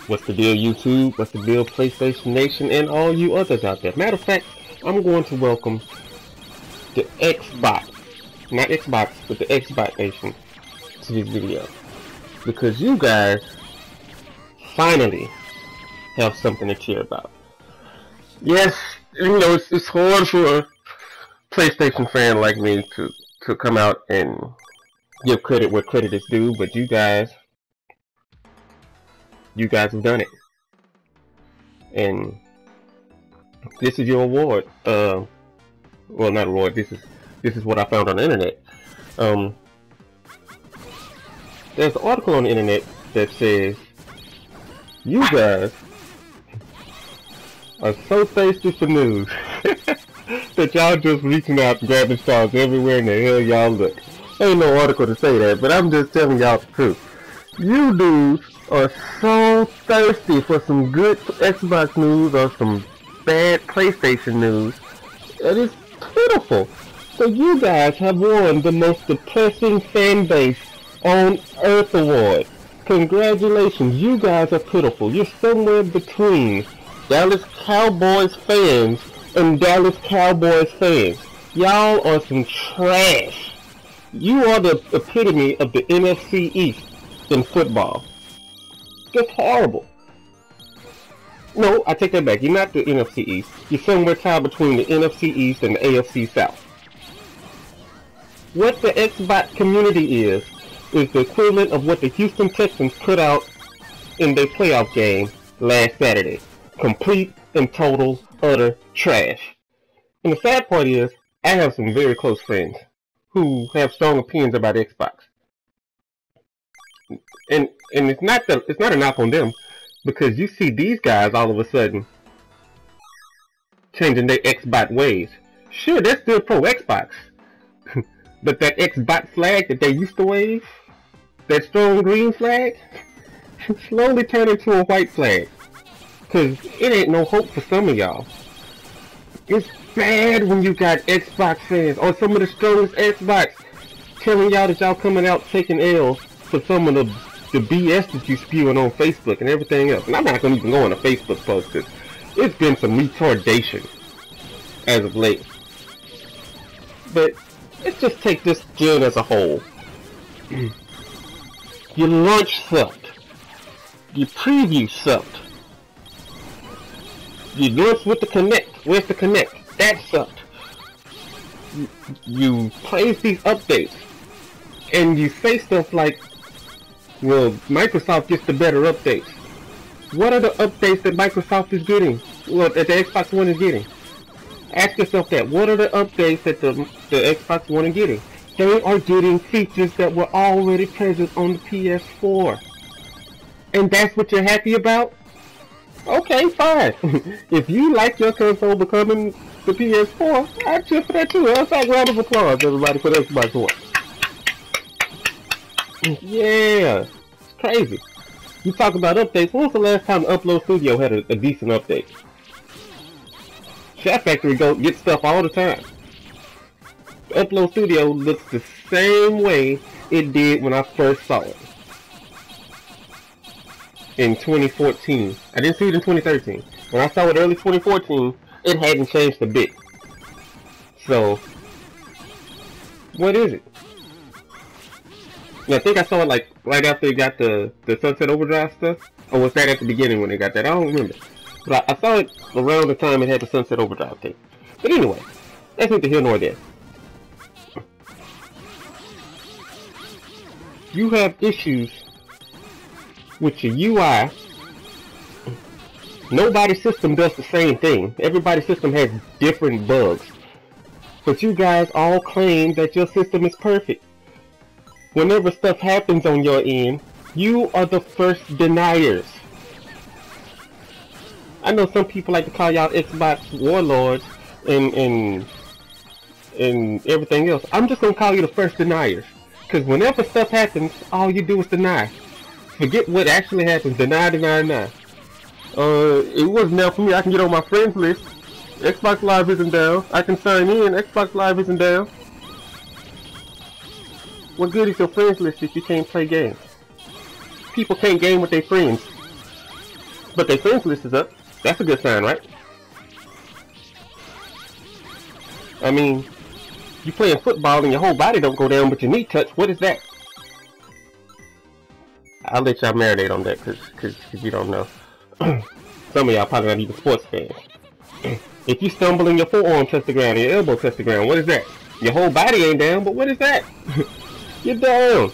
What's the deal, YouTube? What's the deal, PlayStation Nation, and all you others out there? Matter of fact, I'm going to welcome the Xbots, not Xbox, but the Xbox Nation to this video. Because you guys finally have something to cheer about. Yes, you know, it's hard for a PlayStation fan like me to come out and give credit where credit is due, but you guys have done it. And this is your award. Well, not award, this is what I found on the internet. There's an article on the internet that says you guys are so thirsty for news that y'all just reaching out and grabbing stars everywhere in the hell y'all look. Ain't no article to say that, but I'm just telling y'all the truth. You dudes are so thirsty for some good Xbox news or some bad PlayStation news that it's pitiful. So you guys have won the most depressing fan base on Earth award. Congratulations, you guys are pitiful. You're somewhere between Dallas Cowboys fans and Dallas Cowboys fans. Y'all are some trash. You are the epitome of the NFC East in football. Just horrible. No, I take that back. You're not the NFC East. You're somewhere tied between the NFC East and the AFC South. What the Xbox community is the equivalent of what the Houston Texans put out in their playoff game last Saturday. Complete and total, utter trash. And the sad part is, I have some very close friends who have strong opinions about Xbox. And it's not a knock on them, because you see these guys all of a sudden changing their Xbox ways. Sure, they're still pro Xbox, but that Xbox flag that they used to wave, that strong green flag, slowly turned into a white flag. Cause it ain't no hope for some of y'all. It's bad when you got Xbox fans or some of the strongest Xbox telling y'all that y'all coming out taking L's for some of the BS that you spewing on Facebook and everything else. And I'm not gonna even go on a Facebook post, cause it's been some retardation as of late. But let's just take this gen as a whole. Your launch sucked. Your preview sucked. You launched with the Connect. Where's the Connect? That sucked. You praise these updates, and you say stuff like, well, Microsoft gets the better updates. What are the updates that Microsoft is getting? Well, that the Xbox One is getting? Ask yourself that. What are the updates that the Xbox One is getting? They are getting features that were already present on the PS4. And that's what you're happy about? Okay, fine. If you like your console becoming the PS4, I cheer for that too. Let's have a round of applause, everybody, for the Xbox One. Yeah, it's crazy. You talk about updates. When was the last time Upload Studio had a decent update? Chat Factory gets stuff all the time. Upload Studio looks the same way it did when I first saw it. In 2014. I didn't see it in 2013. When I saw it early 2014, it hadn't changed a bit. So, what is it? And I think I saw it like right after they got the Sunset Overdrive stuff. Or was that at the beginning when they got that? I don't remember. But I saw it around the time it had the Sunset Overdrive thing. But anyway, that's neither here nor there. You have issues with your UI. Nobody's system does the same thing. Everybody's system has different bugs. But you guys all claim that your system is perfect. Whenever stuff happens on your end, you are the first deniers. I know some people like to call y'all Xbox warlords and everything else. I'm just gonna call you the first deniers. Because whenever stuff happens, all you do is deny. Forget what actually happens. Deny, deny, deny. It wasn't there for me. I can get on my friends list. Xbox Live isn't down. I can sign in. Xbox Live isn't down. What good is your friends list if you can't play games? People can't game with their friends. But their friends list is up. That's a good sign, right? I mean, you playing football and your whole body don't go down but your knee touch. What is that? I'll let y'all marinate on that because you don't know. Some of y'all probably not even sports fans. If you stumble and your forearm touch the ground and your elbow touch the ground, what is that? Your whole body ain't down, but what is that? You're down.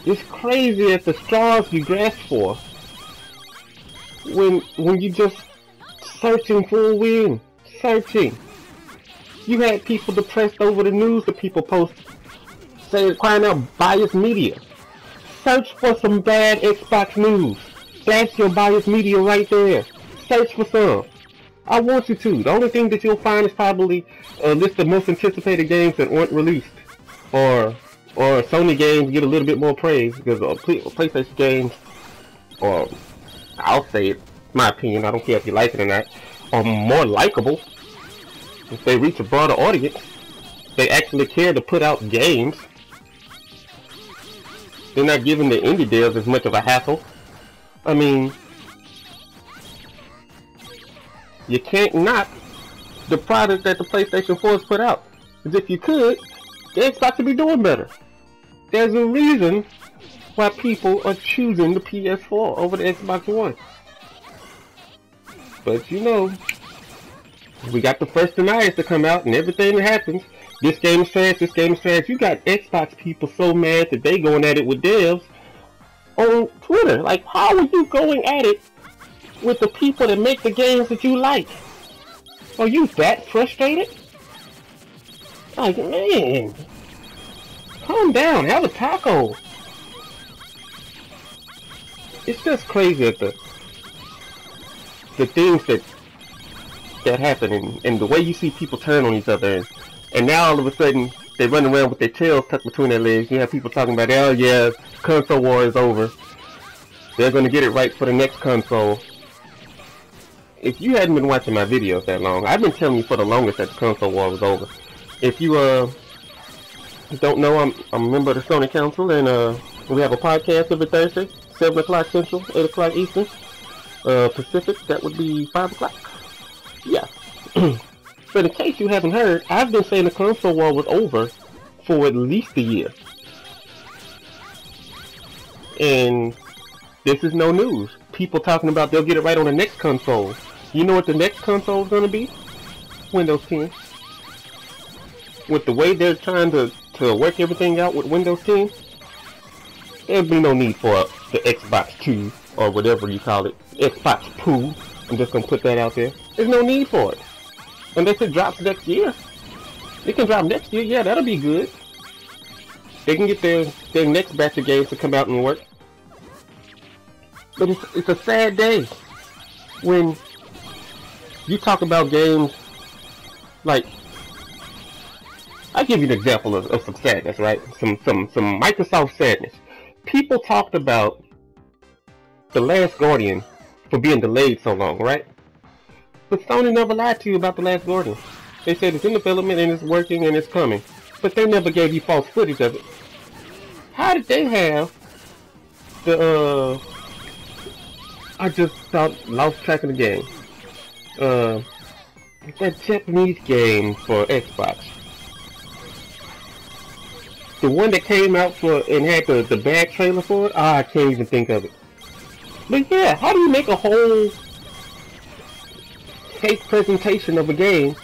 It's crazy at the straws you grasp for when you just searching for a win. Searching. You had people depressed over the news that people post saying, crying out biased media. Search for some bad Xbox news. That's your biased media right there. Search for some. I want you to. The only thing that you'll find is probably a list of most anticipated games that weren't released. Or Sony games get a little bit more praise because PlayStation games, or I'll say it, my opinion, I don't care if you like it or not, are more likable. If they reach a broader audience, they actually care to put out games. They're not giving the indie devs as much of a hassle. I mean, you can't knock the product that the PlayStation 4 has put out. Because if you could, the Xbox would be doing better. There's a reason why people are choosing the PS4 over the Xbox One. But you know, we got the first deniers to come out and everything that happens. This game is trash, this game is trash. You got Xbox people so mad that they going at it with devs on Twitter. Like, how are you going at it with the people that make the games that you like? Are you that frustrated? Like, man, calm down, have a taco. It's just crazy at the things that happen and the way you see people turn on each other and now all of a sudden they run around with their tails tucked between their legs. You have people talking about, oh yeah, console war is over. They're gonna get it right for the next console. If you hadn't been watching my videos that long, I've been telling you for the longest that the console war was over. If you don't know, I'm a member of the Sony Council, and we have a podcast every Thursday, 7 o'clock Central, 8 o'clock Eastern, Pacific. That would be 5 o'clock. Yeah. But in case you haven't heard, I've been saying the console war was over for at least a year. And this is no news. People talking about they'll get it right on the next console. You know what the next console is going to be? Windows 10. With the way they're trying to work everything out with Windows 10, there'll be no need for the Xbox 2 or whatever you call it. Xbox Poo. I'm just going to put that out there. There's no need for it. Unless it drops next year. It can drop next year, yeah, that'll be good. They can get their next batch of games to come out and work. But it's a sad day when you talk about games like, I'll give you an example of some sadness, right? Some Microsoft sadness. People talked about The Last Guardian for being delayed so long, right? But Sony never lied to you about The Last Guardian. They said it's in development and it's working and it's coming. But they never gave you false footage of it. How did they have the, I just lost track of the game. That Japanese game for Xbox. The one that came out for and had the bad trailer for it? I can't even think of it. But yeah, how do you make a whole fake presentation of a game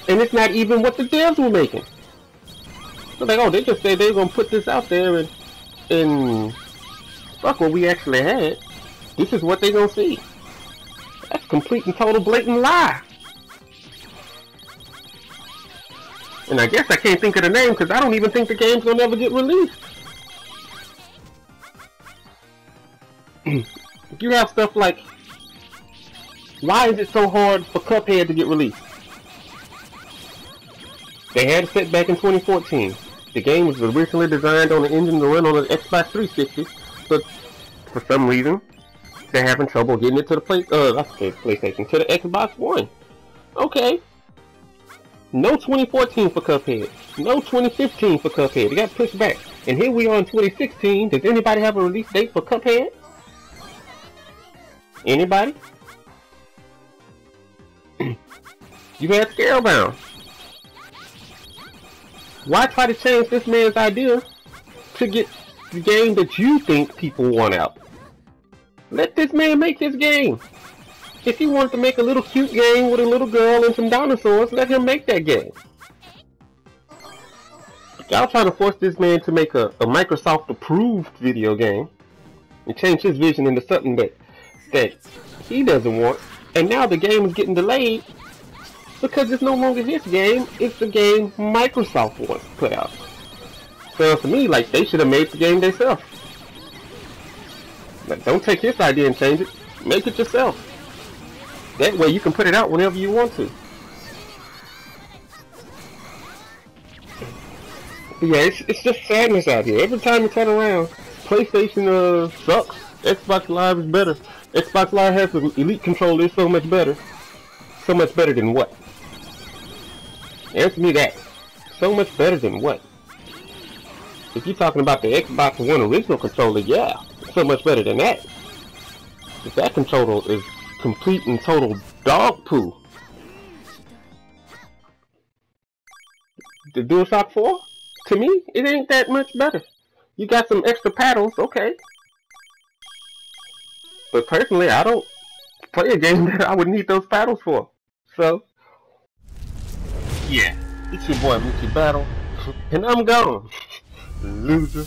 and it's not even what the devs were making? They're like, oh, they just said they're gonna put this out there and fuck what we actually had. This is what they're gonna see. That's complete and total blatant lie. And I guess I can't think of the name because I don't even think the game's gonna ever get released. You have stuff like, why is it so hard for Cuphead to get released? They had a setback in 2014. The game was originally designed on an engine to run on an Xbox 360, but for some reason, they're having trouble getting it to the PlayStation, to the Xbox One. Okay. No 2014 for Cuphead. No 2015 for Cuphead. It got pushed back. And here we are in 2016. Does anybody have a release date for Cuphead? Anybody? You had Scalebound. Why try to change this man's idea to get the game that you think people want out? Let this man make his game. If he wants to make a little cute game with a little girl and some dinosaurs, let him make that game. Y'all trying to force this man to make a Microsoft approved video game and change his vision into something that he doesn't want, and now the game is getting delayed because it's no longer his game, it's the game Microsoft wants to put out. Sounds to me like they should have made the game themselves. But don't take his idea and change it, make it yourself. That way you can put it out whenever you want to. But yeah, it's just sadness out here. Every time you turn around, PlayStation sucks. Xbox Live is better. Xbox Live has an Elite controller. It's so much better. So much better than what? Answer me that. So much better than what? If you're talking about the Xbox One original controller, yeah, it's so much better than that. If that controller is complete and total dog poo. The DualShock 4? To me, it ain't that much better. You got some extra paddles, okay. But personally, I don't play a game that I would need those paddles for. So, yeah, it's your boy Mickey Battle, and I'm gone. Loser.